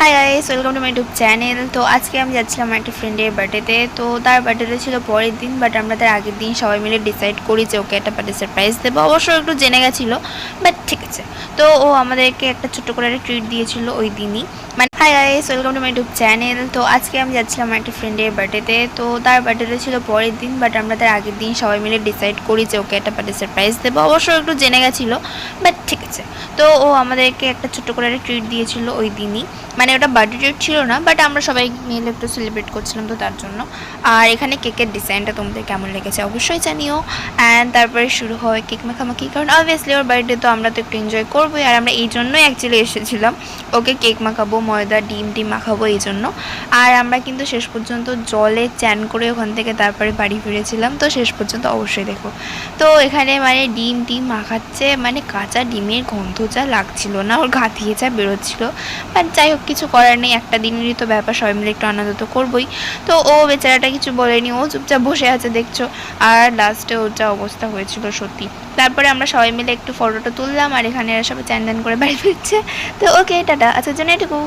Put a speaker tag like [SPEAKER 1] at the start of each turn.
[SPEAKER 1] Hi guys, welcome to my YouTube channel. তো আজকে আমি যাচ্ছিলাম আমার একটা ফ্রেন্ডের বার্থডেতে। তো তার বার্থডেতে ছিল পরের দিন, বাট আমরা তার আগের দিন সবাই মিলে ডিসাইড করি যে ওকে একটা বার্থডে সারপ্রাইজ দেবো। অবশ্য একটু জেনে গেছিলো, বাট ঠিক আছে। তো ও আমাদেরকে একটা ছোট্ট করে একটা ট্রিট দিয়েছিল ওই দিনই। মানে hi guys, welcome to my YouTube channel. তো আজকে আমি যাচ্ছিলাম আমার একটা ফ্রেন্ডের বার্থডেতে। তো তার বার্থডেতে ছিল পরের দিন, বাট আমরা তার আগের দিন সবাই মিলে ডিসাইড করি যে ওকে একটা বার্থডে সারপ্রাইজ দেবো। অবশ্য একটু জেনে গেছিলো, বাট ঠিক আছে। তো ও আমাদেরকে একটা ছোট্ট করে একটা ট্রিট দিয়েছিল ওই দিনই। মানে ওটা বার্থডে ডেট ছিল না, বাট আমরা সবাই মিলে একটু সেলিব্রেট করছিলাম, তো তার জন্য। আর এখানে কেকের ডিজাইনটা তোমাদের কেমন লেগেছে অবশ্যই জানিও। অ্যান্ড তারপরে শুরু হয় কেক মাখামাখি, কারণ অবভিয়াসলি ওর বার্থডে, তো আমরা তো একটু এনজয় করবোই। আর আমরা এই জন্যই অ্যাকচুয়ালি এসেছিলাম, ওকে কেক মাখাবো, ময়দা ডিম মাখাবো এই জন্য। আর আমরা কিন্তু শেষ পর্যন্ত জলে চ্যান করে ওখান থেকে তারপরে বাড়ি ফিরেছিলাম, তো শেষ পর্যন্ত অবশ্যই দেখো। তো এখানে মানে ডিম মাখাচ্ছে, মানে কাঁচা ডিমের গন্ধ যা লাগছিল না, ওর গা দিয়ে যা বেরোচ্ছিলো। বাট যাই হোক, কিছু করার নেই, একটা দিনেরই তো ব্যাপার, সবাই মিলে একটু আনন্দ তো করবোই। তো ও বেচারাটা কিছু বলেনি, ও চুপচাপ বসে আছে দেখছো। আর লাস্টে ওর যা অবস্থা হয়েছিল সত্যি। তারপরে আমরা সবাই মিলে একটু ফটোটা তুললাম, আর এখানে সবাই চ্যান করে বাড়ি ফিরছে। তো ওকে, টাটা, আজকের জন্য এটুকু।